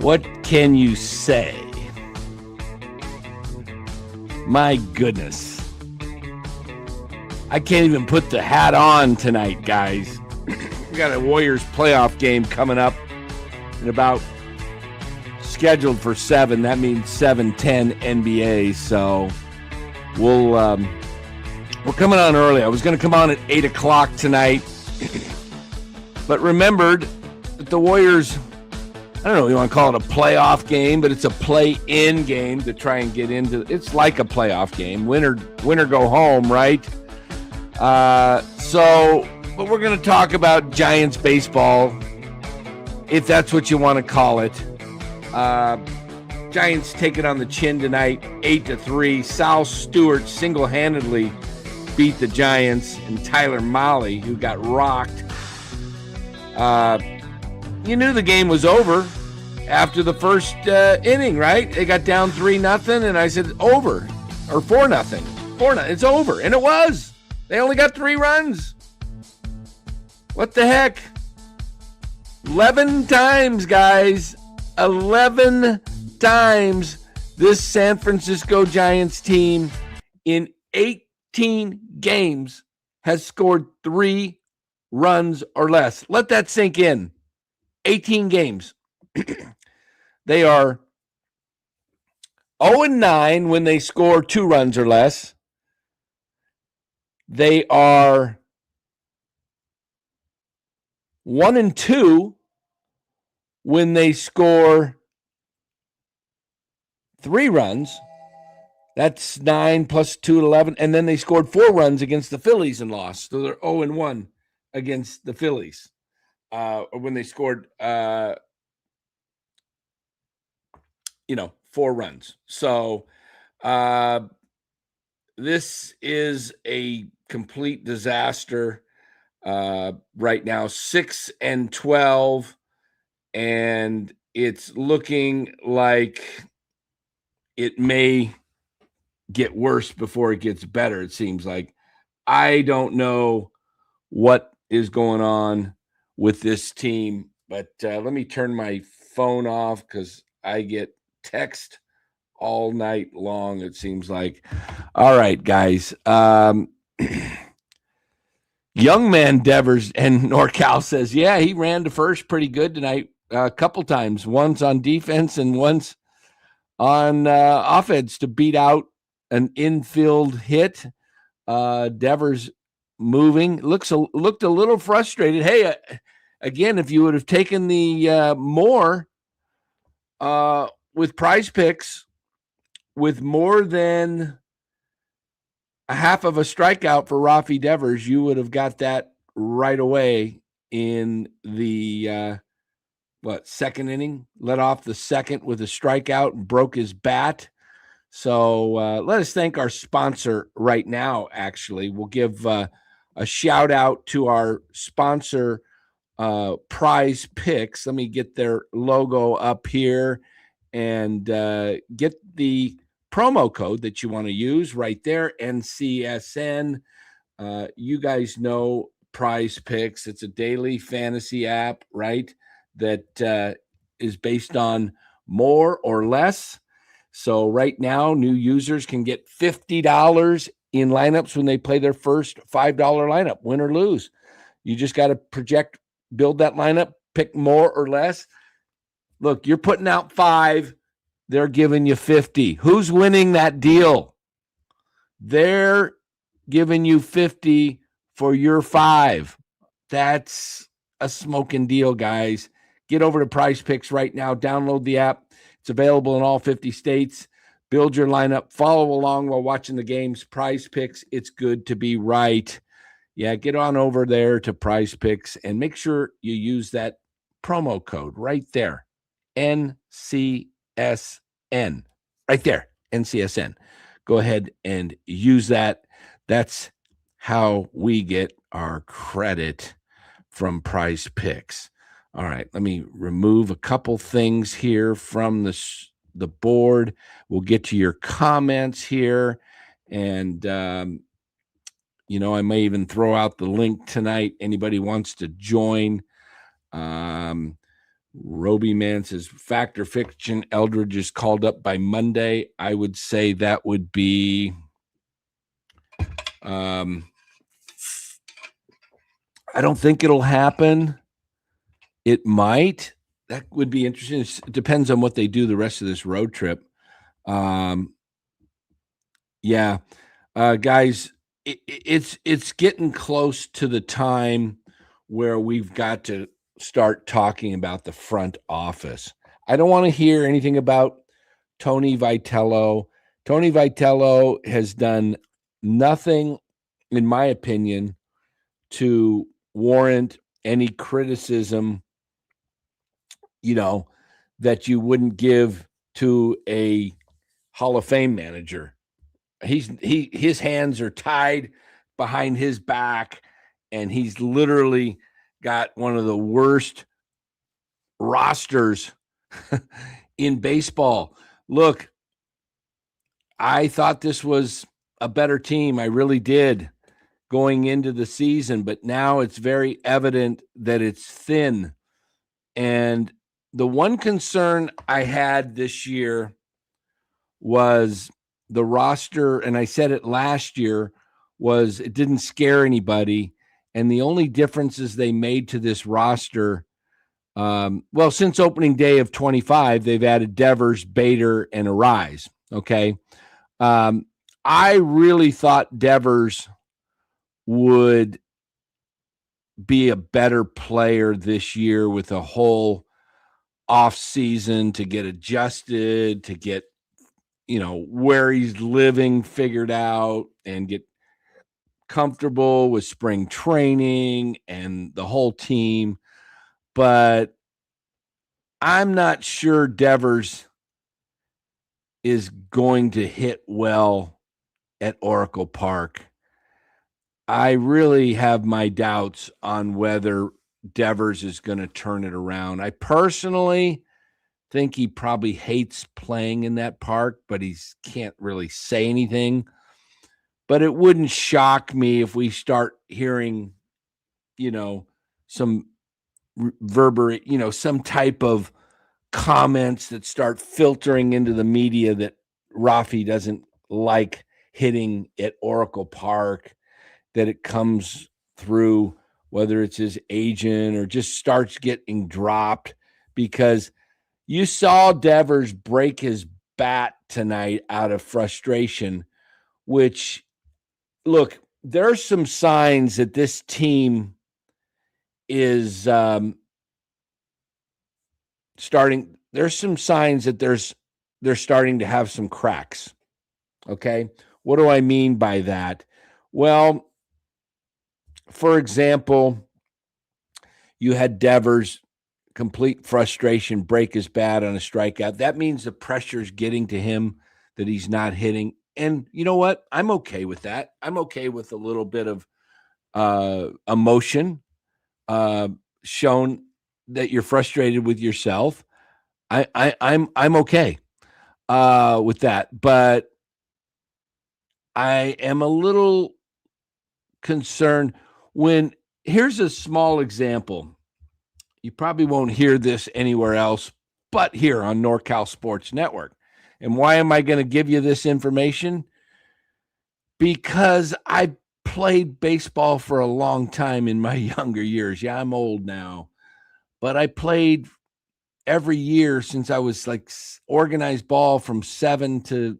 What can you say? My goodness. I can't even put the hat on tonight, guys. We got a Warriors playoff game coming up in about scheduled for 7. That means 7:10 NBA. So we're coming on early. I was going to come on at 8 o'clock tonight, but remembered that the Warriors, I don't know if you want to call it a playoff game, but it's a play-in game to try and get into. It's like a playoff game. Win or go home, right? But we're going to talk about Giants baseball, if that's what you want to call it. Giants take it on the chin tonight, 8-3. Sal Stewart single-handedly beat the Giants, and Tyler Mahle, who got rocked. You knew the game was over after the first inning, right? They got down 3-0, and I said over, or 4-0. 4-0. It's over, and it was. They only got 3 runs. What the heck? 11 times, guys. 11 times this San Francisco Giants team in 18 games has scored 3 runs or less. Let that sink in. 18 games. They are 0-9 when they score 2 runs or less. They are 1-2 when they score 3 runs. That's 9 plus 2, 11. And then they scored 4 runs against the Phillies and lost. So they're 0-1 against the Phillies when they scored, 4 runs. So this is a complete disaster right now. 6-12, and it's looking like it may get worse before it gets better, it seems like. I don't know what is going on with this team, but let me turn my phone off because I get text all night long, it seems like. All right, guys. Young man Devers and NorCal says, yeah, he ran to first pretty good tonight a couple times. Once on defense and once on offense to beat out an infield hit. Devers moving. Looked a little frustrated. Hey, again, if you would have taken the more with Prize Picks with more than a half of a strikeout for Rafi Devers, you would have got that right away in the second inning. Let off the second with a strikeout and broke his bat. So let us thank our sponsor right now. Actually, we'll give a shout out to our sponsor, Prize Picks. Let me get their logo up here and get the promo code that you want to use right there, NCSN. You guys know Prize Picks. It's a daily fantasy app, right, that is based on more or less. So right now, new users can get $50 in lineups when they play their first $5 lineup, win or lose. You just got to build that lineup, pick more or less. Look, you're putting out 5. They're giving you 50. Who's winning that deal? They're giving you 50 for your 5. That's a smoking deal, guys. Get over to Prize Picks right now. Download the app. It's available in all 50 states. Build your lineup. Follow along while watching the games. Prize Picks, it's good to be right. Yeah, get on over there to Prize Picks and make sure you use that promo code right there. NCSN. Right there. NCSN. Go ahead and use that. That's how we get our credit from Prize Picks. All right, let me remove a couple things here from the board. We'll get to your comments here. And, I may even throw out the link tonight. Anybody wants to join. Roby Man says, fact or fiction, Eldridge is called up by Monday. I would say that would be I don't think it'll happen. It might. That would be interesting. It depends on what they do the rest of this road trip. Yeah. Guys, it's getting close to the time where we've got to start talking about the front office. I don't want to hear anything about Tony Vitello. Tony Vitello has done nothing, in my opinion, to warrant any criticism, that you wouldn't give to a Hall of Fame manager. His hands are tied behind his back, and he's literally got one of the worst rosters in baseball. Look, I thought this was a better team. I really did going into the season, but now it's very evident that it's thin. And the one concern I had this year was the roster, and I said it last year, was it didn't scare anybody. And the only differences they made to this roster, since opening day of 25, they've added Devers, Bader, and Arise. Okay. I really thought Devers would be a better player this year with a whole off season to get adjusted, to get, where he's living figured out and get comfortable with spring training and the whole team. But I'm not sure Devers is going to hit well at Oracle Park. I really have my doubts on whether Devers is going to turn it around. I personally think he probably hates playing in that park, but he can't really say anything. But it wouldn't shock me if we start hearing, some some type of comments that start filtering into the media that Rafi doesn't like hitting at Oracle Park, that it comes through, whether it's his agent or just starts getting dropped, because you saw Devers break his bat tonight out of frustration, which, look, there's some signs that this team is starting. There's some signs that they're starting to have some cracks. Okay. What do I mean by that? Well, for example, you had Devers complete frustration, break his bat on a strikeout. That means the pressure's getting to him, that he's not hitting. And you know what? I'm okay with that. I'm okay with a little bit of emotion shown that you're frustrated with yourself. I'm okay with that, but I am a little concerned when, here's a small example. You probably won't hear this anywhere else but here on NorCal Sports Network. And why am I going to give you this information? Because I played baseball for a long time in my younger years. Yeah, I'm old now, but I played every year since I was like organized ball from 7 to,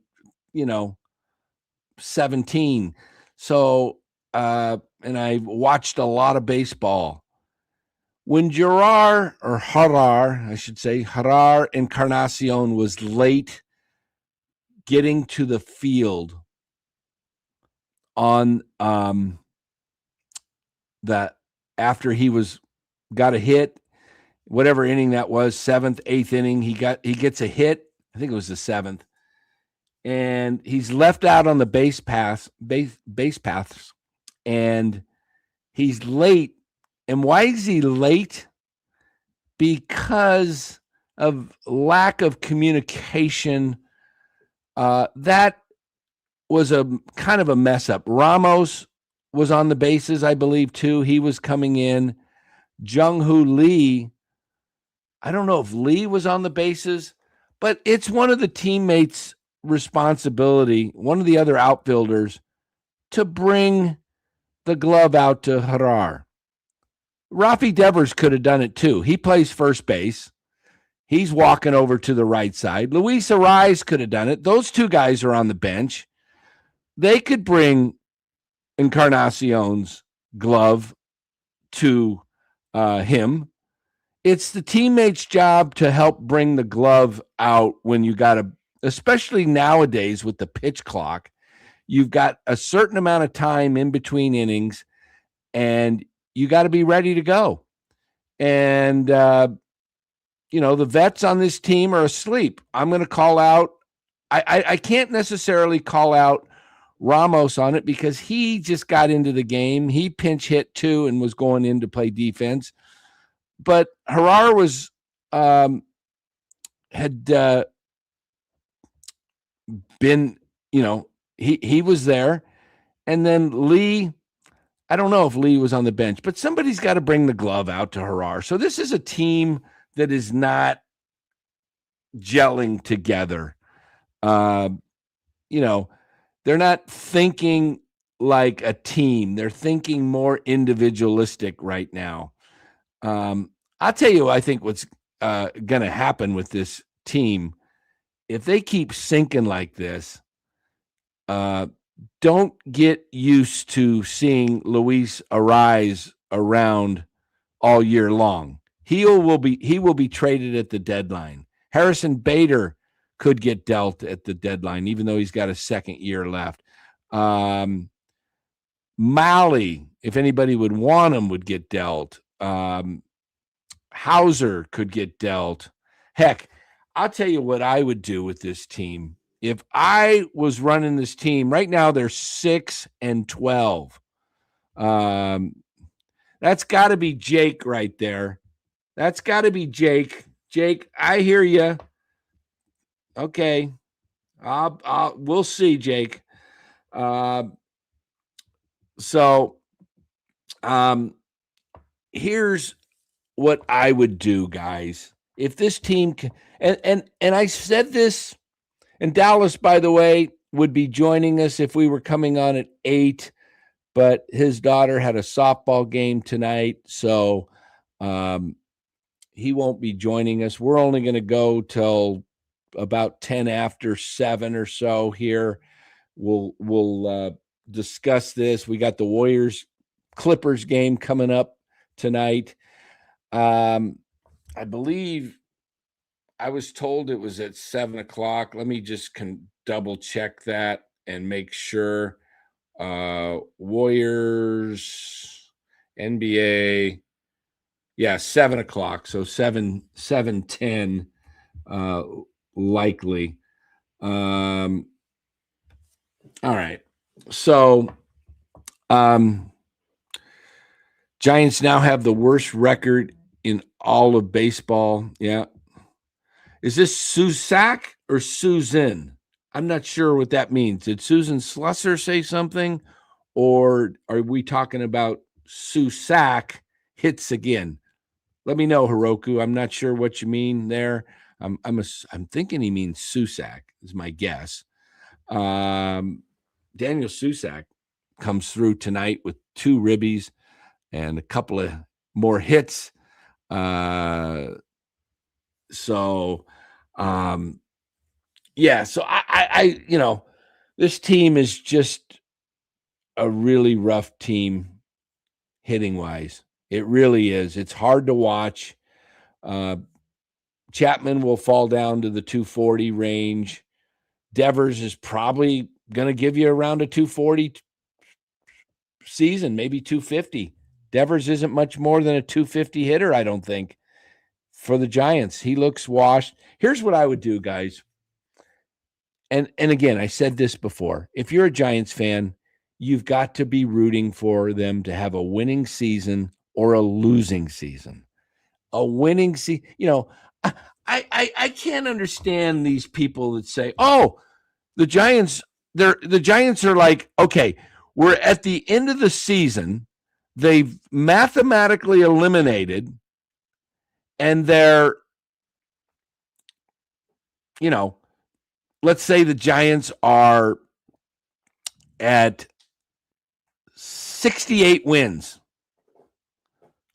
17. So, and I watched a lot of baseball. When Harar Encarnacion was late getting to the field on that, after he got a hit, whatever inning that was, 7th, 8th inning, he gets a hit. I think it was the 7th. And he's left out on the base paths, and he's late. And why is he late? Because of lack of communication. That was a kind of a mess up. Ramos was on the bases, I believe, too. He was coming in. Jung-Hoo Lee, I don't know if Lee was on the bases, but it's one of the teammates' responsibility, one of the other outfielders, to bring the glove out to Harar. Rafi Devers could have done it too. He plays first base. He's walking over to the right side. Luis Ariz could have done it. Those two guys are on the bench. They could bring Encarnacion's glove to him. It's the teammate's job to help bring the glove out when you got to, especially nowadays with the pitch clock, you've got a certain amount of time in between innings and you got to be ready to go. And, the vets on this team are asleep. I'm going to call out. I can't necessarily call out Ramos on it because he just got into the game. He pinch hit too and was going in to play defense. But Harar was had been, he was there. And then Lee, I don't know if Lee was on the bench, but somebody's got to bring the glove out to Harar. So this is a team that is not gelling together. They're not thinking like a team. They're thinking more individualistic right now. I'll tell you, I think what's going to happen with this team, if they keep sinking like this, don't get used to seeing Luis Ariz around all year long. He will be traded at the deadline. Harrison Bader could get dealt at the deadline, even though he's got a second year left. Mahle, if anybody would want him, would get dealt. Hauser could get dealt. Heck, I'll tell you what I would do with this team. If I was running this team right now, they're 6-12. That's got to be Jake right there. That's got to be Jake. Jake, I hear you. Okay, we'll see, Jake. Here's what I would do, guys. If this team and I said this, and Dallas, by the way, would be joining us if we were coming on at 8, but his daughter had a softball game tonight, so he won't be joining us. We're only going to go till about 10 after 7 or so here. We'll discuss this. We got the Warriors Clippers game coming up tonight. I believe I was told it was at 7:00. Let me just double check that and make sure. Warriors, NBA, 7:00. So 7:10, likely. All right. So, Giants now have the worst record in all of baseball. Yeah. Is this Susak or Susan? I'm not sure what that means. Did Susan Slusser say something, or are we talking about Susak hits again? Let me know, Hiroku. I'm not sure what you mean there. I'm thinking he means Susak is my guess. Daniel Susak comes through tonight with 2 ribbies and a couple of more hits. So I this team is just a really rough team hitting wise. It really is. It's hard to watch. Chapman will fall down to the 240 range. Devers is probably going to give you around a 240 season, maybe 250. Devers isn't much more than a 250 hitter, I don't think, for the Giants. He looks washed. Here's what I would do, guys. And again, I said this before. If you're a Giants fan, you've got to be rooting for them to have a winning season or a losing season. A winning season. I can't understand these people that say, "Oh, the Giants are like, okay, we're at the end of the season. They've mathematically eliminated, and they're, let's say the Giants are at 68 wins.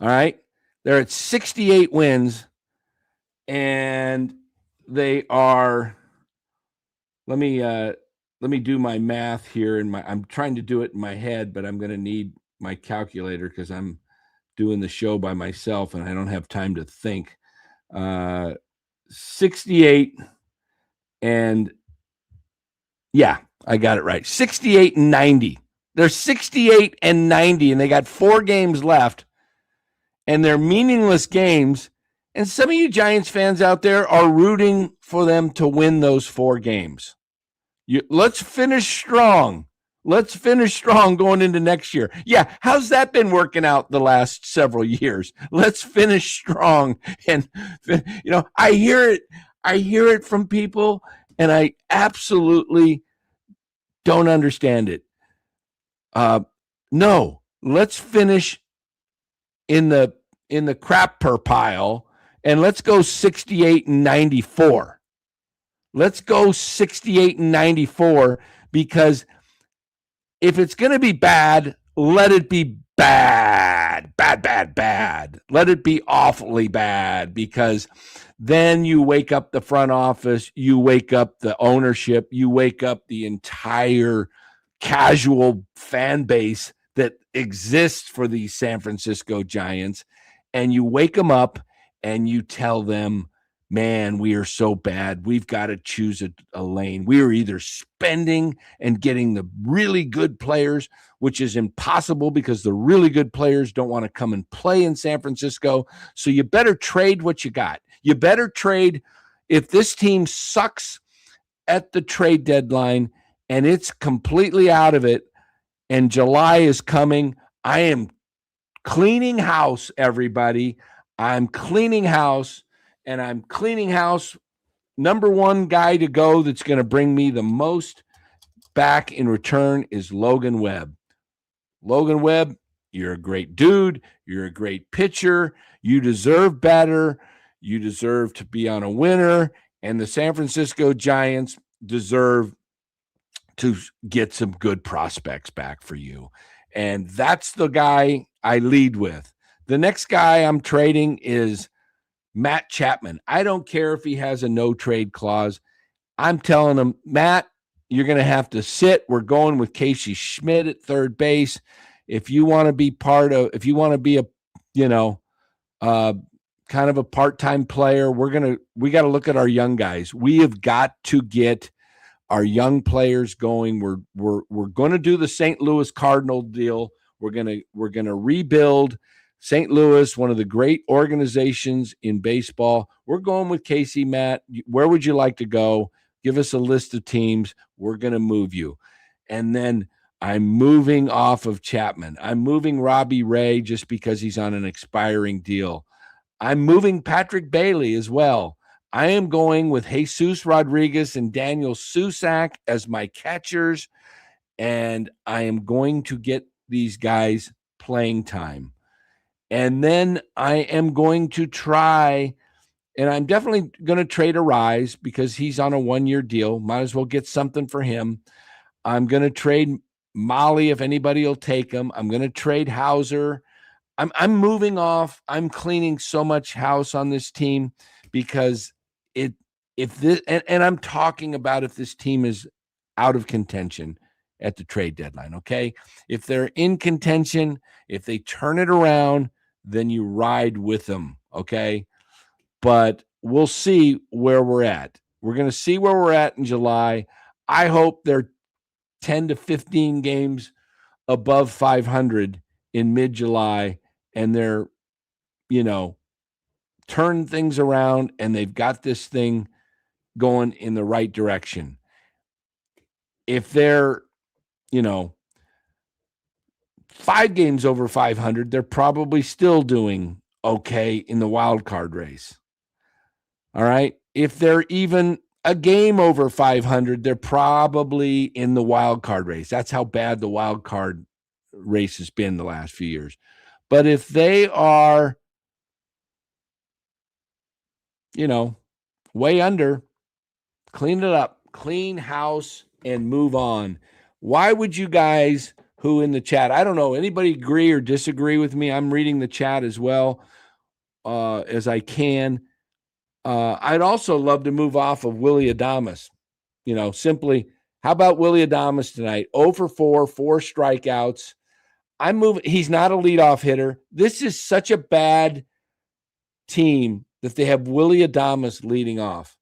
All right. They're at 68 wins, and they are, let me do my math here. I'm trying to do it in my head, but I'm going to need my calculator because I'm doing the show by myself and I don't have time to think. 68 and I got it right. 68 and 90. They're 68 and 90, and they got 4 games left, and they're meaningless games. And some of you Giants fans out there are rooting for them to win those 4 games. Let's finish strong. Let's finish strong going into next year. Yeah, how's that been working out the last several years? Let's finish strong. And I hear it from people, and I absolutely don't understand it. No, let's finish in the crapper pile, and let's go 68 and 94. Let's go 68 and 94, because if it's going to be bad, let it be bad. Let it be awfully bad, because then you wake up the front office, you wake up the ownership, you wake up the entire casual fan base that exists for these San Francisco Giants, and you wake them up and you tell them, man, we are so bad. We've got to choose a lane. We are either spending and getting the really good players, which is impossible because the really good players don't want to come and play in San Francisco. So you better trade what you got. You better trade. If this team sucks at the trade deadline and it's completely out of it, and July is coming, I am cleaning house, everybody. I'm cleaning house. And I'm cleaning house. Number one guy to go that's going to bring me the most back in return is Logan Webb. Logan Webb, you're a great dude. You're a great pitcher. You deserve better. You deserve to be on a winner. And the San Francisco Giants deserve to get some good prospects back for you. And that's the guy I lead with. The next guy I'm trading is Matt Chapman. I don't care if he has a no trade clause. I'm telling him, Matt, you're going to have to sit. We're going with Casey Schmidt at third base. If you want to be kind of a part-time player, we got to look at our young guys. We have got to get our young players going. We're going to do the St. Louis Cardinal deal. We're going to rebuild St. Louis, one of the great organizations in baseball. We're going with Casey. Matt, where would you like to go? Give us a list of teams. We're going to move you. And then I'm moving off of Chapman. I'm moving Robbie Ray just because he's on an expiring deal. I'm moving Patrick Bailey as well. I am going with Jesus Rodriguez and Daniel Susac as my catchers, and I am going to get these guys playing time. And then I am going to try, and I'm definitely going to trade Arise because he's on a 1-year deal. Might as well get something for him. I'm going to trade Mahle if anybody will take him. I'm going to trade Hauser. I'm moving off. I'm cleaning so much house on this team because I'm talking about if this team is out of contention at the trade deadline, okay? If they're in contention, if they turn it around, then you ride with them, okay? But we'll see where we're at. We're going to see where we're at in July. I hope they're 10 to 15 games above 500 in mid-July, and they're, turn things around, and they've got this thing going in the right direction. If they're, 5 games over 500, they're probably still doing okay in the wild card race. All right. If they're even a game over 500, they're probably in the wild card race. That's how bad the wild card race has been the last few years. But if they are, way under, clean it up, clean house, and move on. Why would you guys who in the chat, I don't know, anybody agree or disagree with me? I'm reading the chat as well as I can. I'd also love to move off of Willy Adames. Simply, how about Willy Adames tonight? 0 for 4, 4 strikeouts. I'm moving. He's not a leadoff hitter. This is such a bad team that they have Willy Adames leading off.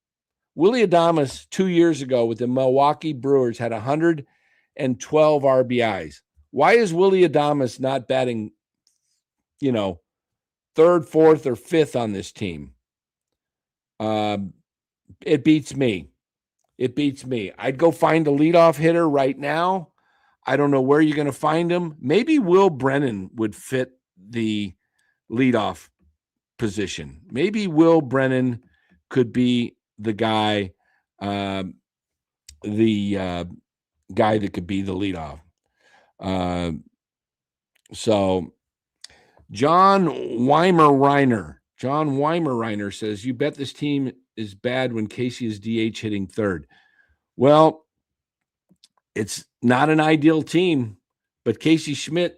Willy Adames 2 years ago with the Milwaukee Brewers had 112 RBIs. Why is Willy Adames not batting, third, fourth, or fifth on this team? It beats me. It beats me. I'd go find a leadoff hitter right now. I don't know where you're going to find him. Maybe Will Brennan would fit the leadoff position. Maybe Will Brennan could be the guy, guy that could be the leadoff. So John Weimer-Reiner says, you bet this team is bad when Casey is DH hitting third. Well, it's not an ideal team, but Casey Schmidt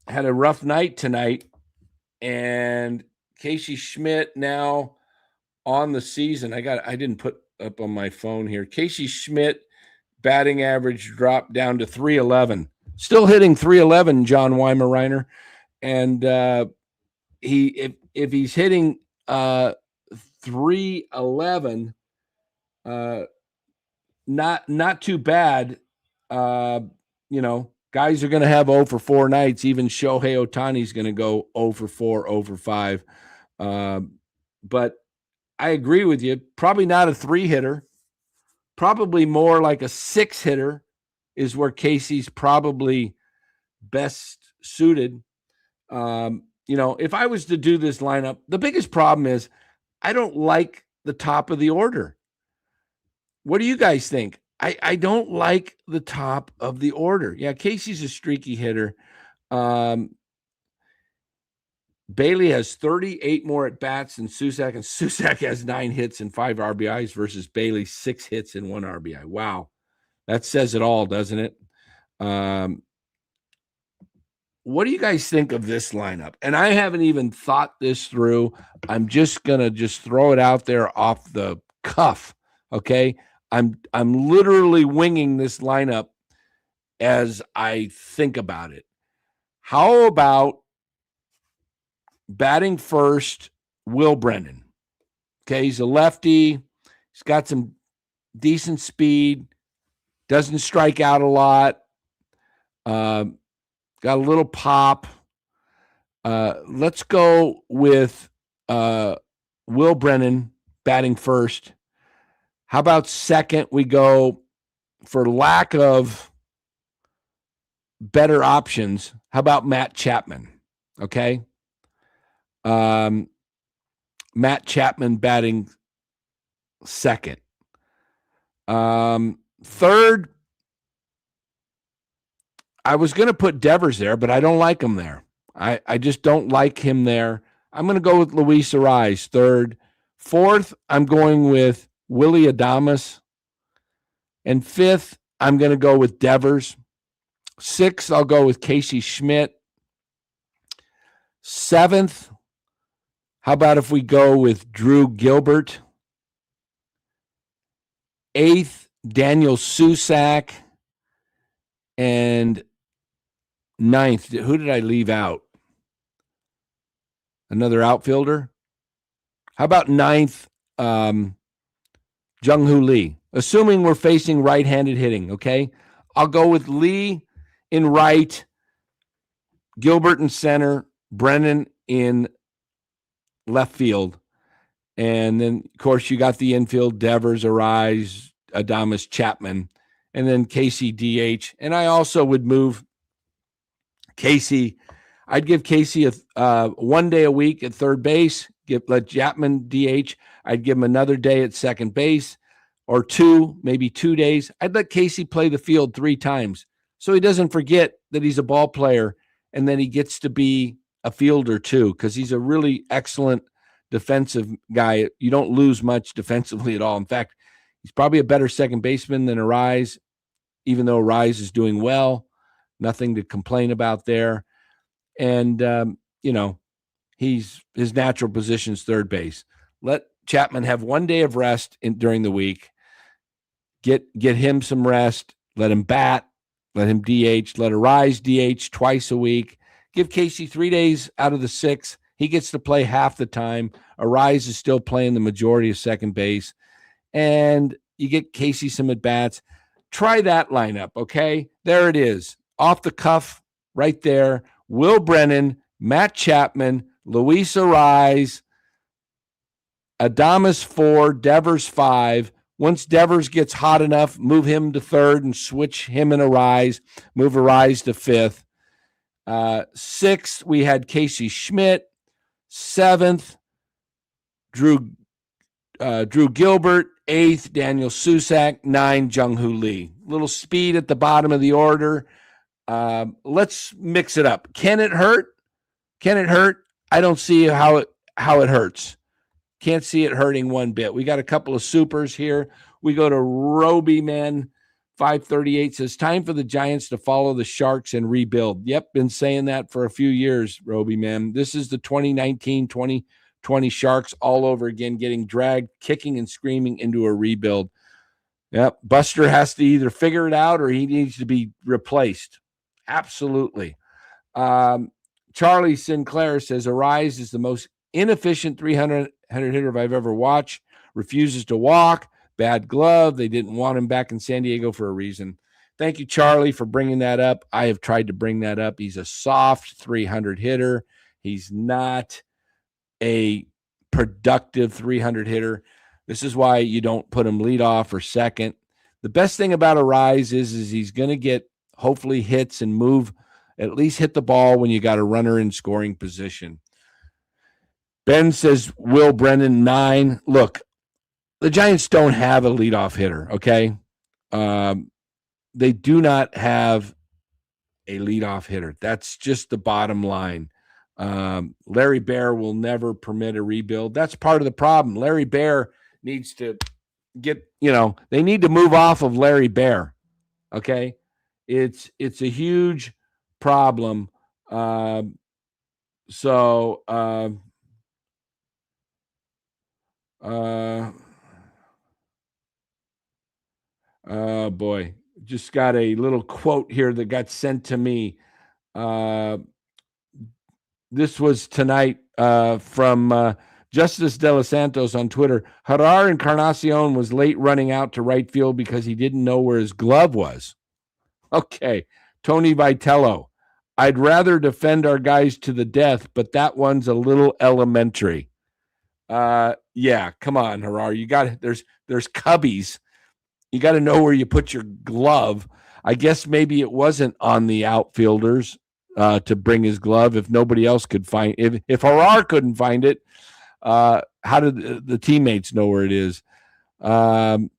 had a rough night tonight, and Casey Schmidt now on the season, I didn't put up on my phone here. Casey Schmidt batting average dropped down to 311. Still hitting 311, John Weimer-Reiner. And if he's hitting 311, not too bad. Guys are going to have 0 for 4 nights. Even Shohei Ohtani's going to go 0 for 4, 0 for 5. But I agree with you. Probably not a 3 hitter. Probably more like a 6 hitter is where Casey's probably best suited. If I was to do this lineup, the biggest problem is I don't like the top of the order. What do you guys think? I don't like the top of the order. Yeah, Casey's a streaky hitter. Bailey has 38 more at bats than Susac, and Susac has 9 hits and 5 RBIs versus Bailey 6 hits and 1 RBI. Wow. That says it all, doesn't it? What do you guys think of this lineup? And I haven't even thought this through. I'm just going to throw it out there off the cuff. Okay. I'm literally winging this lineup as I think about it. How about batting first, Will Brennan? Okay. He's a lefty. He's got some decent speed. Doesn't strike out a lot. Got a little pop. Let's go with Will Brennan batting first. How about second? We go, for lack of better options, how about Matt Chapman? Okay. Matt Chapman batting second. Third, I was going to put Devers there, but I don't like him there. I just don't like him there. I'm going to go with Luis Ariz, third. Fourth, I'm going with Willy Adames. And fifth, I'm going to go with Devers. Sixth, I'll go with Casey Schmidt. Seventh, how about if we go with Drew Gilbert? Eighth, Daniel Susac. And ninth, who did I leave out? Another outfielder? How about ninth, Jung-Hoo Lee? Assuming we're facing right-handed hitting, okay? I'll go with Lee in right, Gilbert in center, Brennan in left field. And then, of course, you got the infield, Devers, Ariz, Adames, Chapman, and then Casey DH. And I also would move Casey. I'd give Casey a 1 day a week at third base. Let Chapman DH. I'd give him another day at second base. or maybe 2 days, I'd let Casey play the field 3 times so he doesn't forget that he's a ball player and then he gets to be a fielder too, because he's a really excellent defensive guy. You don't lose much defensively at all. In fact, he's probably a better second baseman than Arise, even though Arise is doing well. Nothing to complain about there. And, his natural position is third base. Let Chapman have 1 day of rest during the week. Get him some rest. Let him bat. Let him DH. Let Arise DH twice a week. Give Casey 3 days out of the 6. He gets to play half the time. Arise is still playing the majority of second base. And you get Casey some at-bats. Try that lineup, okay? There it is. Off the cuff, right there. Will Brennan, Matt Chapman, Luis Arise, Adames 4, Devers 5. Once Devers gets hot enough, move him to third and switch him and Arise. Move Arise to fifth. 6th, we had Casey Schmidt. 7th, Drew Gilbert. 8th, Daniel Susak. 9, Jung-Hoo Lee. Little speed at the bottom of the order. Let's mix it up. Can it hurt? I don't see how it hurts. Can't see it hurting one bit. We got a couple of supers here. We go to Roby Man 538 says, time for the Giants to follow the Sharks and rebuild. Yep, been saying that for a few years, Roby Man. This is the 2019-2020 Sharks all over again, getting dragged, kicking and screaming into a rebuild. Yep, Buster has to either figure it out or he needs to be replaced. Absolutely. Charlie Sinclair says, Arise is the most inefficient 300 hitter I've ever watched. Refuses to walk. Bad glove. They didn't want him back in San Diego for a reason. Thank you, Charlie, for bringing that up. I have tried to bring that up. He's a soft 300 hitter. He's not a productive 300 hitter. This is why you don't put him leadoff or second. The best thing about Arise is he's going to get hopefully hits and move, at least hit the ball when you got a runner in scoring position. Ben says, Will Brennan 9. Look, the Giants don't have a leadoff hitter, okay? They do not have a leadoff hitter. That's just the bottom line. Larry Baer will never permit a rebuild. That's part of the problem. Larry Baer needs to they need to move off of Larry Baer, okay? It's a huge problem. Oh boy, just got a little quote here that got sent to me. This was tonight from Justice De Los Santos on Twitter. Gerard Encarnacion was late running out to right field because he didn't know where his glove was. Okay. Tony Vitello. I'd rather defend our guys to the death, but that one's a little elementary. Yeah, come on, Gerard. You got there's cubbies. You got to know where you put your glove. I guess maybe it wasn't on the outfielders to bring his glove if nobody else could find it. If Gerard couldn't find it, how did the teammates know where it is? Brian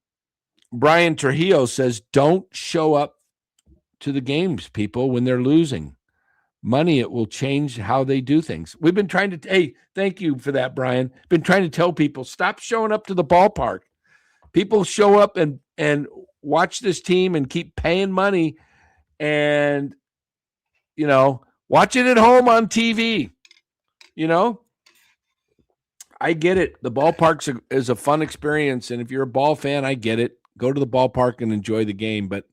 Trujillo says, don't show up to the games, people, when they're losing. Money, it will change how they do things. We've been trying to, hey, thank you for that, Brian. Been trying to tell people, stop showing up to the ballpark. People show up and watch this team and keep paying money and, watch it at home on TV. I get it. The ballpark is a fun experience. And if you're a ball fan, I get it. Go to the ballpark and enjoy the game. But,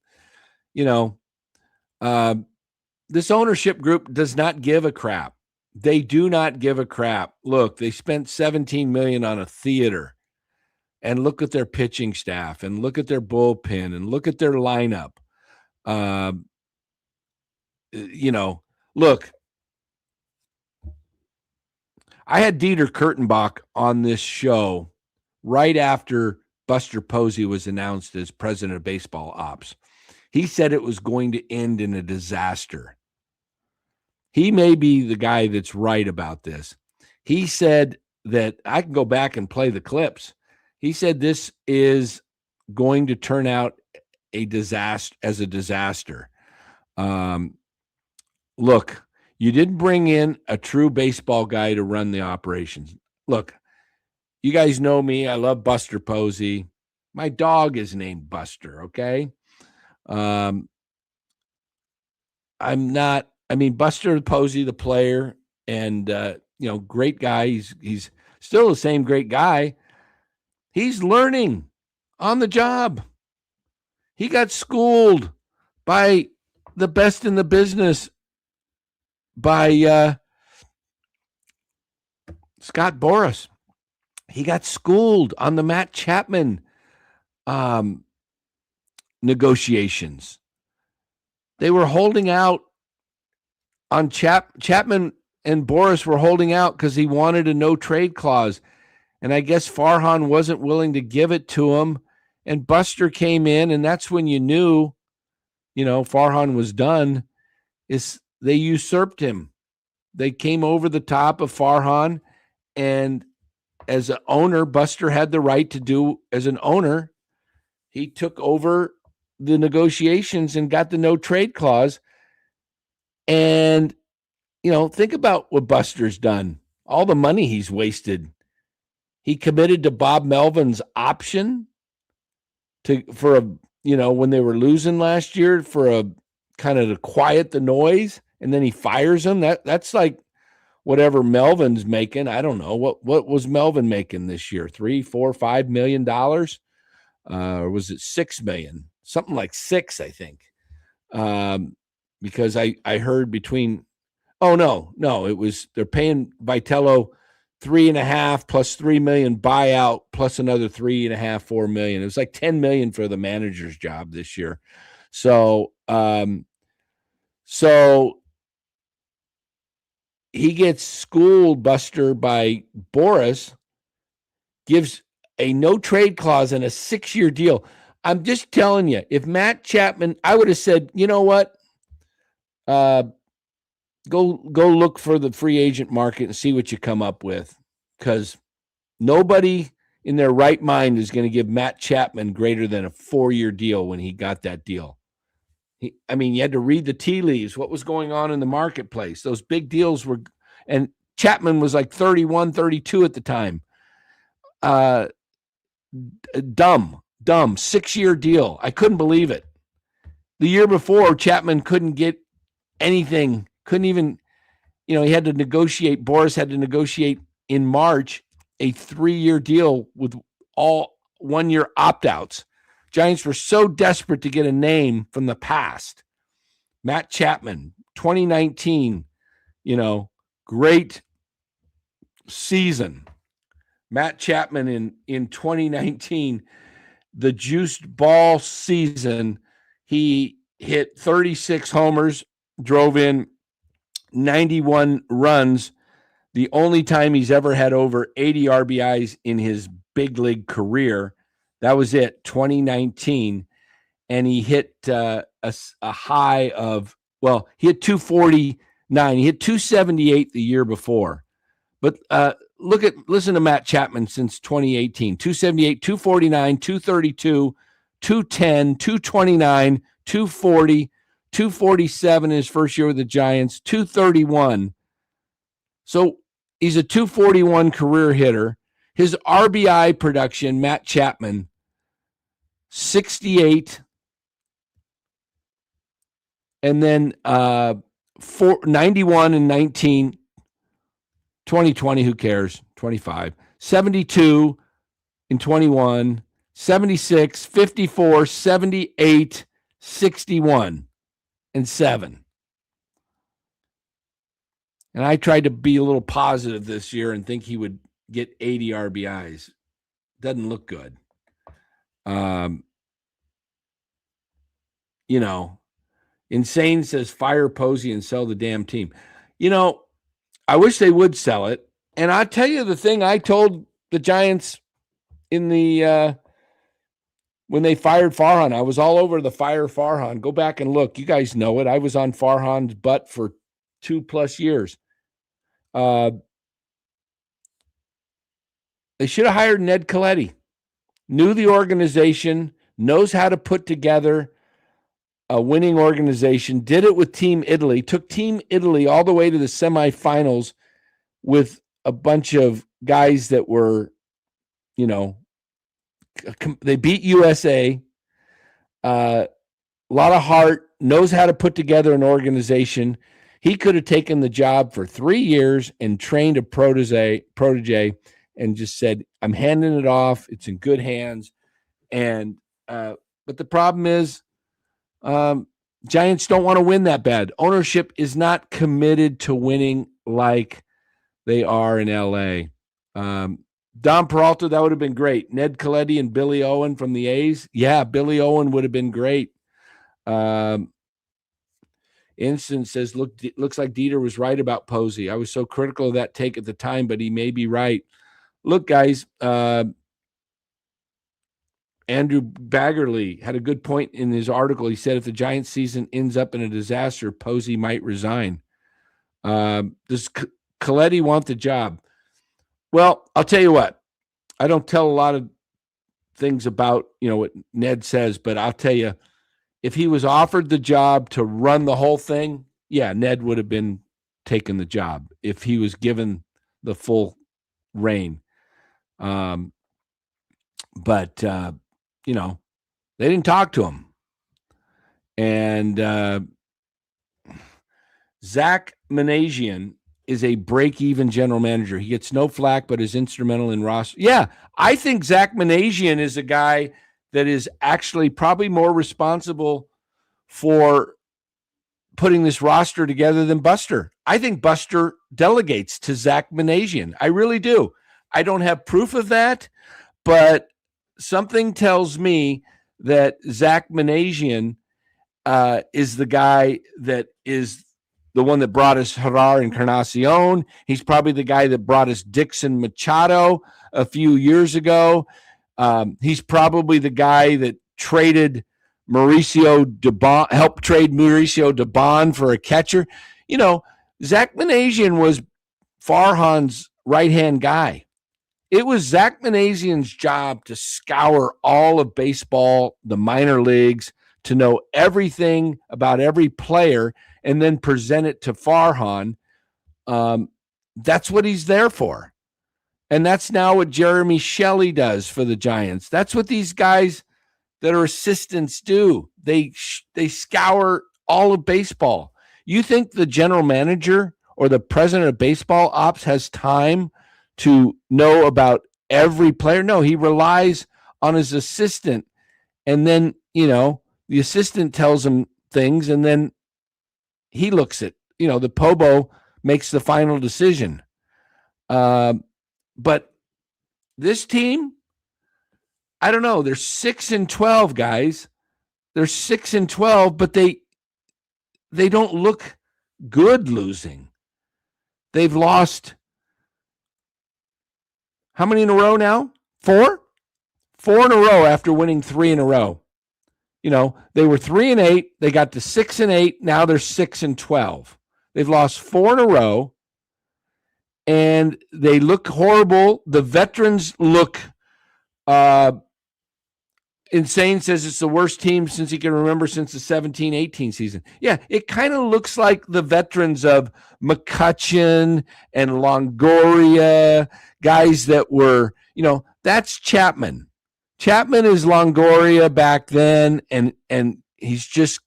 this ownership group does not give a crap. They do not give a crap. Look, they spent $17 million on a theater, and look at their pitching staff, and look at their bullpen, and look at their lineup. Look, I had Dieter Kurtenbach on this show right after Buster Posey was announced as president of baseball ops. He said it was going to end in a disaster. He may be the guy that's right about this. He said that I can go back and play the clips. He said this is going to turn out a disaster. Look, you didn't bring in a true baseball guy to run the operations. Look, you guys know me. I love Buster Posey. My dog is named Buster, okay? Buster Posey, the player, and great guy. He's still the same great guy. He's learning on the job. He got schooled by the best in the business, by Scott Boras. He got schooled on the Matt Chapman negotiations. They were holding out on Chapman, and Boras were holding out because he wanted a no-trade clause. And I guess Farhan wasn't willing to give it to him. And Buster came in, and that's when you knew, Farhan was done, is they usurped him. They came over the top of Farhan, and as an owner, Buster had the right to do as an owner. He took over the negotiations and got the no-trade clause. And, think about what Buster's done. All the money he's wasted. He committed to Bob Melvin's option when they were losing last year, for a kind of to quiet the noise, and then he fires him. That's like whatever Melvin's making. I don't know what was Melvin making this year, $3, $4, $5 million, or was it $6 million? Something like $6, I think. Because I heard between. Oh no, it was they're paying Vitello $3.5 plus $3 million buyout plus another $3.5, $4 million. It was like $10 million for the manager's job this year. So he gets schooled, Buster, by Boras, gives a no trade clause and a 6-year deal. I'm just telling you, if Matt Chapman, I would have said, you know what? Go look for the free agent market and see what you come up with, because nobody in their right mind is going to give Matt Chapman greater than a 4-year deal when he got that deal. You had to read the tea leaves, what was going on in the marketplace. Those big deals were, and Chapman was like 31, 32 at the time. Dumb 6-year deal. I couldn't believe it. The year before, Chapman couldn't get anything. Couldn't even, he had to negotiate. Boras had to negotiate in March a 3-year deal with all 1-year opt-outs. Giants were so desperate to get a name from the past. Matt Chapman, 2019, great season. Matt Chapman in 2019, the juiced ball season, he hit 36 homers, drove in 91 runs, the only time he's ever had over 80 RBIs in his big league career. That was it, 2019. And he hit a high of, he hit 249. He hit 278 the year before. But listen to Matt Chapman since 2018, 278, 249, 232, 210, 229, 240, 247 in his first year with the Giants, 231. So he's a 241 career hitter. His RBI production, Matt Chapman, 68. And then 91 and 19. 2020, who cares? 25. 72 in 21. 76, 54, 78, 61. And 7. And I tried to be a little positive this year and think he would get 80 RBIs. Doesn't look good. Insane says fire Posey and sell the damn team. I wish they would sell it. And I'll tell you the thing I told the Giants in the when they fired Farhan. I was all over the fire Farhan. Go back and look. You guys know it. I was on Farhan's butt for 2+ years. They should have hired Ned Colletti. Knew the organization, knows how to put together a winning organization, did it with Team Italy, took Team Italy all the way to the semifinals with a bunch of guys that were, they beat USA. A lot of heart, knows how to put together an organization. He could have taken the job for 3 years and trained a protege and just said, I'm handing it off. It's in good hands. And but the problem is Giants don't want to win that bad. Ownership is not committed to winning like they are in LA. Don Peralta, that would have been great. Ned Colletti and Billy Owen from the A's. Yeah, Billy Owen would have been great. Instant says, looks like Dieter was right about Posey. I was so critical of that take at the time, but he may be right. Look, guys, Andrew Baggerly had a good point in his article. He said if the Giants season ends up in a disaster, Posey might resign. Does Colletti want the job? Well, I'll tell you what. I don't tell a lot of things about, what Ned says, but I'll tell you, if he was offered the job to run the whole thing, yeah, Ned would have been taking the job if he was given the full reign. But they didn't talk to him. And Zach Managian is a break-even general manager. He gets no flack, but is instrumental in roster. Yeah, I think Zach Managian is a guy that is actually probably more responsible for putting this roster together than Buster. I think Buster delegates to Zach Managian. I really do. I don't have proof of that, but something tells me that Zach Managian is the guy that is the one that brought us Gerard Encarnacion. He's probably the guy that brought us Dixon Machado a few years ago. He's probably the guy that traded Mauricio Dubon, helped trade Mauricio Dubon for a catcher. Zach Managian was Farhan's right-hand guy. It was Zach Managian's job to scour all of baseball, the minor leagues, to know everything about every player and then present it to Farhan. That's what he's there for. And that's now what Jeremy Shelley does for the Giants. That's what these guys that are assistants do. They scour all of baseball. You think the general manager or the president of baseball ops has time to know about every player? No, he relies on his assistant. And then, the assistant tells him things, and then he looks at, the Pobo makes the final decision. But this team, I don't know. They're 6-12, guys. They're 6-12, but they don't look good losing. They've lost how many in a row now? 4? 4 in a row after winning 3 in a row. They were 3-8. They got to 6-8. Now they're 6-12. They've lost 4 in a row, and they look horrible. The veterans look. Insane says it's the worst team since he can remember since the 17-18 season. Yeah, it kind of looks like the veterans of McCutcheon and Longoria, guys that were, that's Chapman. Chapman is Longoria back then, and he's just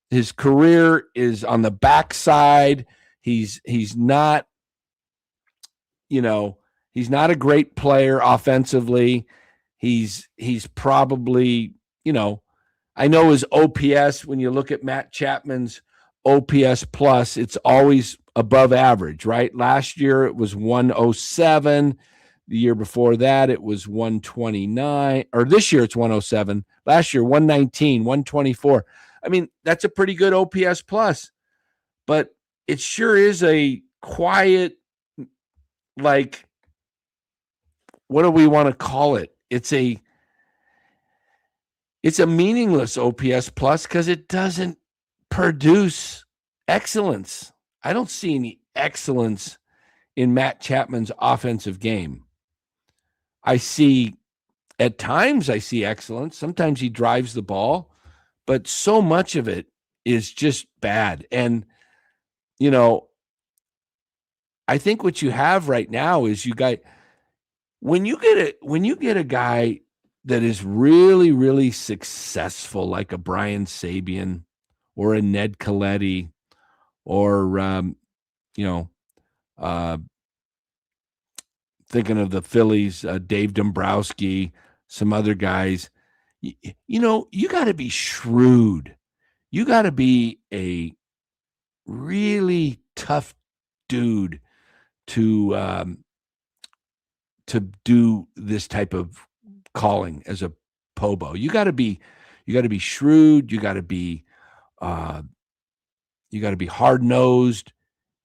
his career is on the backside. He's not, he's not a great player offensively. He's probably, I know his OPS, when you look at Matt Chapman's OPS plus, it's always above average, right? Last year it was 107. The year before that it was 129. Or this year it's 107. Last year 119, 124. I mean, that's a pretty good OPS plus. But it sure is a quiet, like, what do we want to call it? It's a meaningless OPS plus because it doesn't produce excellence. I don't see any excellence in Matt Chapman's offensive game. I see At times I see excellence. Sometimes he drives the ball, but so much of it is just bad. And, I think what you have right now is when you get a guy that is really, really successful, like a Brian Sabian or a Ned Colletti or, thinking of the Phillies, Dave Dombrowski, some other guys, you got to be shrewd. You got to be a really tough dude to do this type of calling as a Pobo. You got to be shrewd. You got to be hard nosed.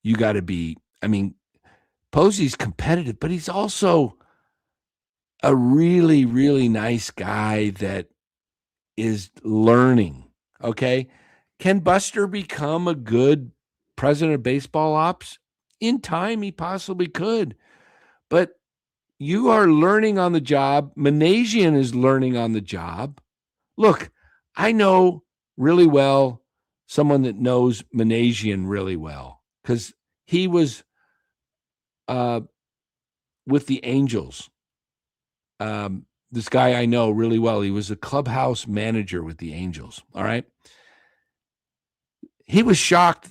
You got to be. I mean, Posey's competitive, but he's also a really, really nice guy that is learning. Okay, can Buster become a good president of baseball ops? In time, he possibly could, but you are learning on the job. Manasian is learning on the job. Look, I know really well someone that knows Manasian really well because he was with the Angels. This guy I know really well. He was a clubhouse manager with the Angels. All right. He was shocked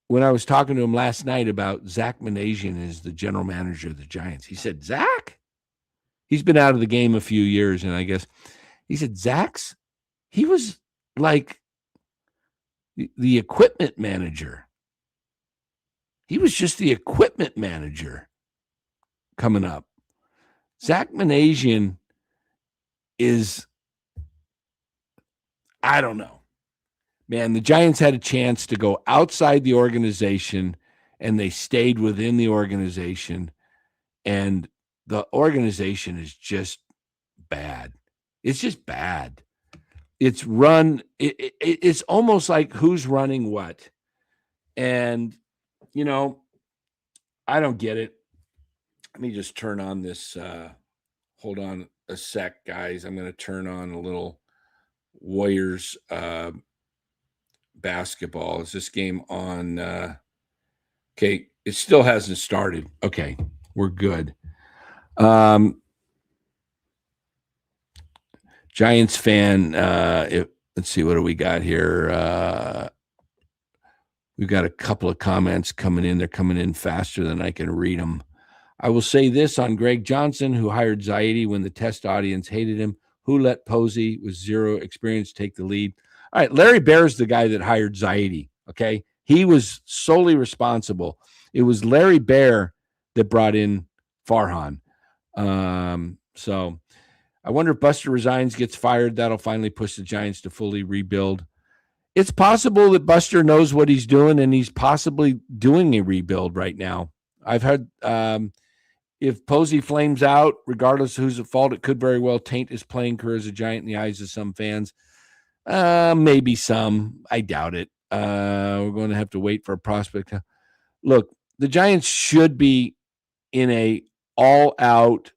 when I was talking to him last night about Zach Manasian as the general manager of the Giants. He said, Zach? He's been out of the game a few years, and I guess he said, he was like the equipment manager. He was just the equipment manager coming up. Zach Manasian is, I don't know. Man, the Giants had a chance to go outside the organization, and they stayed within the organization, and the organization is just bad. It's just bad. It's run. It's almost like who's running what. And, I don't get it. Let me just turn on this. Hold on a sec, guys. I'm going to turn on a little Warriors basketball. Is this game on? Okay, it still hasn't started. Okay, we're good. Giants fan. Let's see, what do we got here? We've got a couple of comments coming in. They're coming in faster than I can read them. I will say this on Greg Johnson, who hired Zaidi when the test audience hated him, who let Posey with zero experience take the lead. All right, Larry Baer's the guy that hired Zaidi, okay? He was solely responsible. It was Larry Baer that brought in Farhan. So I wonder if Buster resigns, gets fired. That'll finally push the Giants to fully rebuild. It's possible that Buster knows what he's doing, and he's possibly doing a rebuild right now. I've heard if Posey flames out, regardless of who's at fault, it could very well taint his playing career as a Giant in the eyes of some fans. Maybe some. I doubt it. We're going to have to wait for a prospect. Look, the Giants should be in a all-out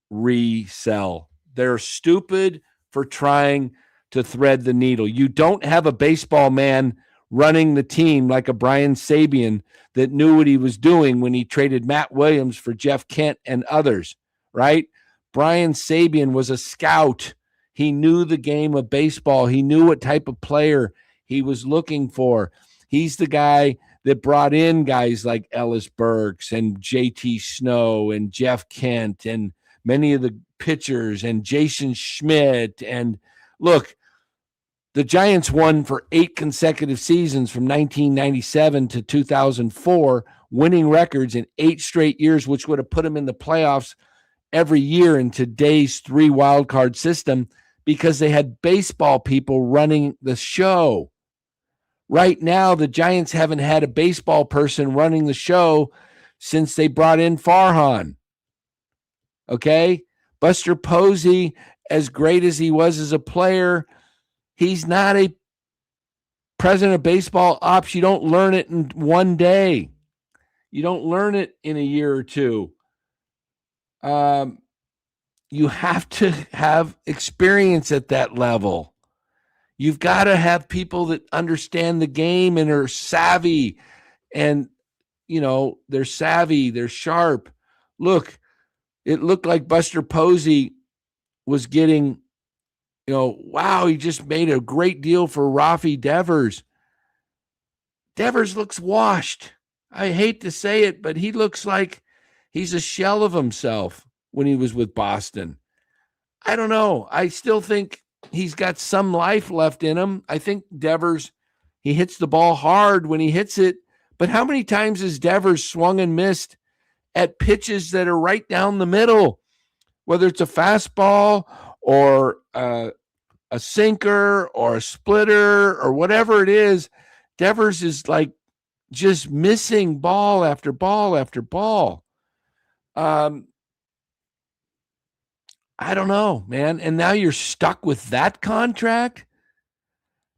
resell. They're stupid for trying to thread the needle. You don't have a baseball man running the team like a Brian Sabian that knew what he was doing when he traded Matt Williams for Jeff Kent and others, right? Brian Sabian was a scout. He knew the game of baseball. He knew what type of player he was looking for. He's the guy that brought in guys like Ellis Burks and JT Snow and Jeff Kent and many of the pitchers and Jason Schmidt. And look, the Giants won for 8 consecutive seasons from 1997 to 2004, winning records in 8 straight years, which would have put them in the playoffs every year in today's 3 wildcard system because they had baseball people running the show. Right now, the Giants haven't had a baseball person running the show since they brought in Farhan. Okay? Buster Posey, as great as he was as a player, he's not a president of baseball ops. You don't learn it in one day. You don't learn it in a year or two. you have to have experience at that level. You've got to have people that understand the game and are savvy, and they're savvy, they're sharp. Look, it looked like Buster Posey was getting, wow, he just made a great deal for Rafi Devers. Devers looks washed. I hate to say it, but he looks like he's a shell of himself when he was with Boston. I don't know. I still think he's got some life left in him. I think Devers, he hits the ball hard when he hits it. But how many times has Devers swung and missed at pitches that are right down the middle, whether it's a fastball or a sinker or a splitter or whatever it is? Devers is like just missing ball after ball after ball. I don't know, man. And now you're stuck with that contract?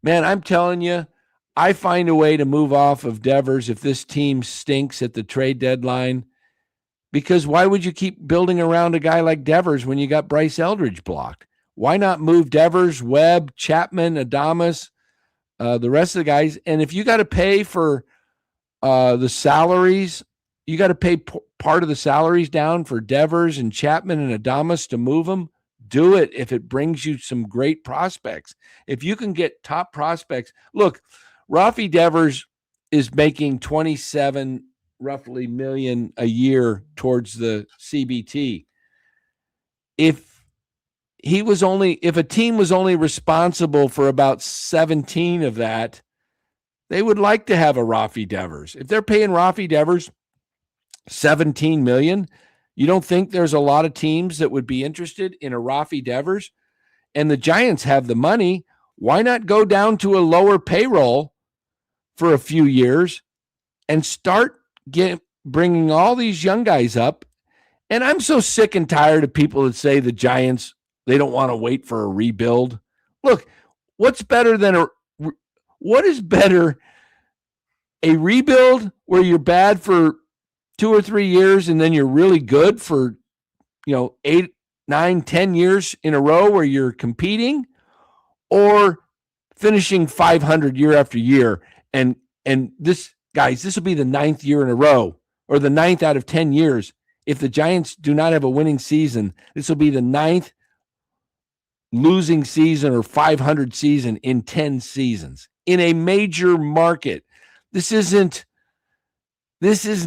Man, I'm telling you, I find a way to move off of Devers if this team stinks at the trade deadline. Because why would you keep building around a guy like Devers when you got Bryce Eldridge blocked? Why not move Devers, Webb, Chapman, Adames, the rest of the guys? And if you got to pay for the salaries, you got to pay part of the salaries down for Devers and Chapman and Adames to move them. Do it if it brings you some great prospects. If you can get top prospects. Look, Rafi Devers is making 27 roughly million a year towards the CBT. If a team was only responsible for about 17 of that, they would like to have a Rafi Devers. If they're paying Rafi Devers 17 million, you don't think there's a lot of teams that would be interested in a Rafi Devers? And the Giants have the money. Why not go down to a lower payroll for a few years and start bringing all these young guys up? And I'm so sick and tired of people that say the Giants, they don't want to wait for a rebuild. Look, what is better, a rebuild where you're bad for 2 or 3 years and then you're really good for 8, 9, 10 years in a row where you're competing, or finishing 500 year after year? And this, guys, this will be the 9th year in a row, or the 9th out of 10 years. If the Giants do not have a winning season, this will be the 9th losing season or 500 season in 10 seasons in a major market. This is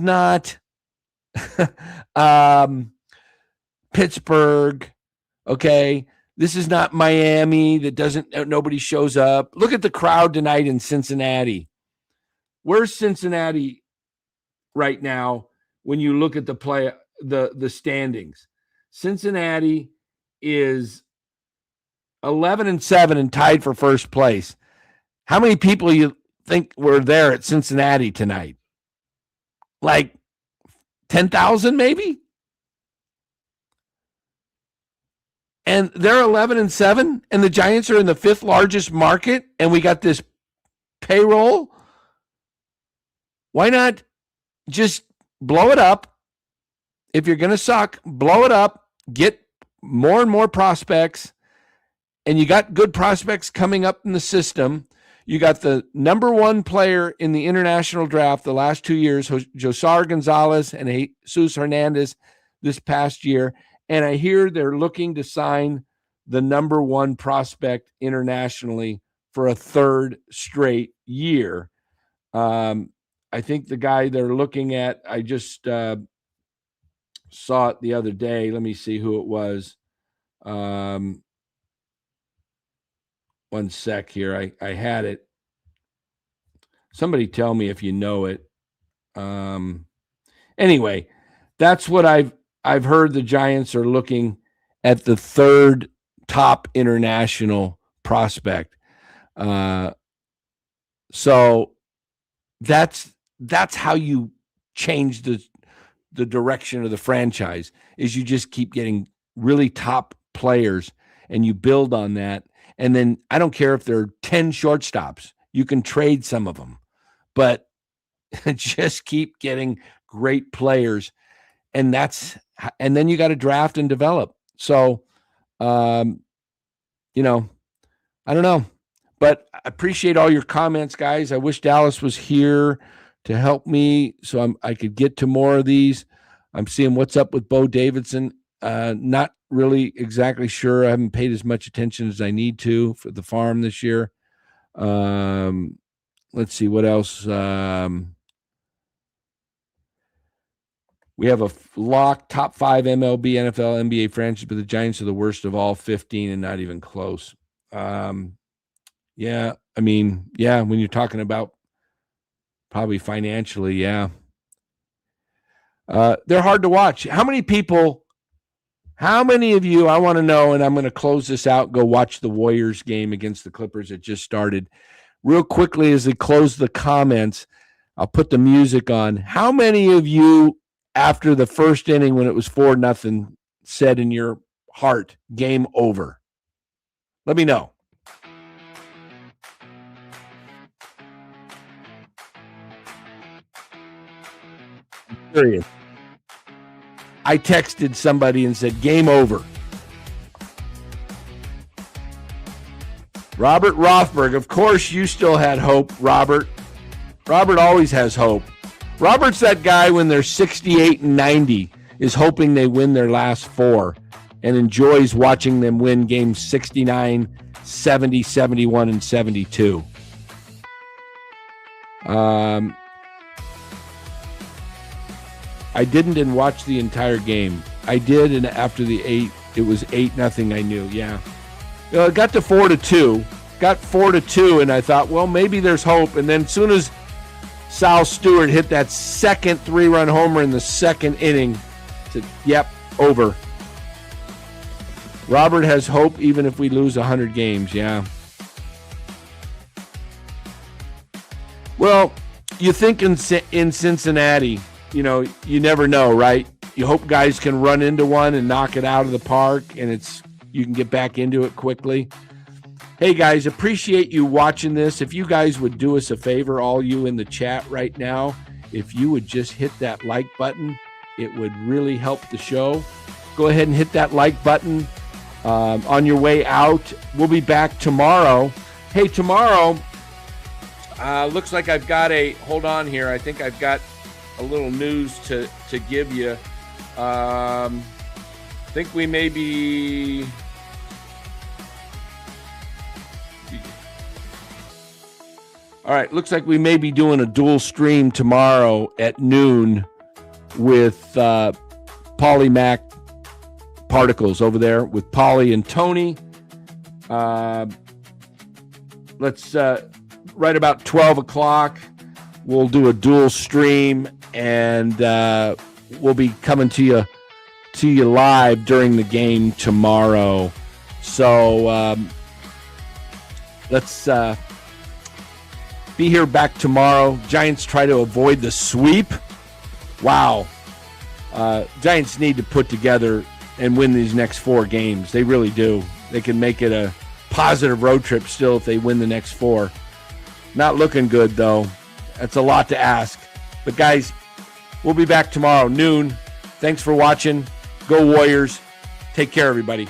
not Pittsburgh, okay? This is not Miami that nobody shows up. Look at the crowd tonight in Cincinnati. Where's Cincinnati right now when you look at the standings? Cincinnati is 11-7 and tied for first place. How many people you think were there at Cincinnati tonight? Like 10,000 maybe? And they're 11-7, and the Giants are in the 5th largest market, and we got this payroll. Why not just blow it up? If you're going to suck, blow it up, get more and more prospects, and you got good prospects coming up in the system. You got the number 1 player in the international draft the last 2 years, Josar Gonzalez and Jesus Hernandez this past year. And I hear they're looking to sign the number 1 prospect internationally for a 3rd straight year. I think the guy they're looking at, I just saw it the other day. Let me see who it was. One sec here. I had it. Somebody tell me if you know it. Anyway, that's what I've heard. The Giants are looking at the 3rd top international prospect. So that's how you change the direction of the franchise, is you just keep getting really top players and you build on that. And then I don't care if there are 10 shortstops, you can trade some of them, but just keep getting great players. And then you got to draft and develop. So, you know, I don't know, but I appreciate all your comments, guys. I wish Dallas was here to help me so I could get to more of these. I'm seeing what's up with Bo Davidson. Not really exactly sure. I haven't paid as much attention as I need to for the farm this year. Let's see what else. We have a lock top 5 MLB, NFL, NBA franchise, but the Giants are the worst of all 15 and not even close. Yeah, I mean, yeah, when you're talking about probably financially, yeah. They're hard to watch. How many of you, I want to know, and I'm going to close this out, go watch the Warriors game against the Clippers that just started. Real quickly, as they close the comments, I'll put the music on. How many of you, after the first inning when it was 4-0, said in your heart, game over? Let me know. I'm serious. I texted somebody and said, game over. Robert Rothberg, of course you still had hope, Robert. Robert always has hope. Robert's that guy when they're 68 and 90 is hoping they win their last 4 and enjoys watching them win games 69, 70, 71, and 72. I didn't watch the entire game. I did, and after the 8, it was 8-0. I knew, yeah. It got to 4-2. Got 4-2, and I thought, well, maybe there's hope. And then as soon as Sal Stewart hit that second 3-run homer in the second inning, I said, yep, over. Robert has hope even if we lose 100 games, yeah. Well, you think in Cincinnati, you never know, right? You hope guys can run into one and knock it out of the park, and you can get back into it quickly. Hey, guys, appreciate you watching this. If you guys would do us a favor, all you in the chat right now, if you would just hit that like button, it would really help the show. Go ahead and hit that like button on your way out. We'll be back tomorrow. Hey, tomorrow, looks like I've got hold on here. I think I've got a little news to give you. I think we may be... All right, looks like we may be doing a dual stream tomorrow at noon with Polymac Particles over there with Polly and Tony. Let's right about 12 o'clock, we'll do a dual stream, and we'll be coming to you live during the game tomorrow. So let's be here back tomorrow. Giants try to avoid the sweep. Wow. Giants need to put together and win these next 4 games. They really do. They can make it a positive road trip still if they win the next 4. Not looking good, though. That's a lot to ask. But, guys, we'll be back tomorrow, noon. Thanks for watching. Go Warriors. Take care, everybody.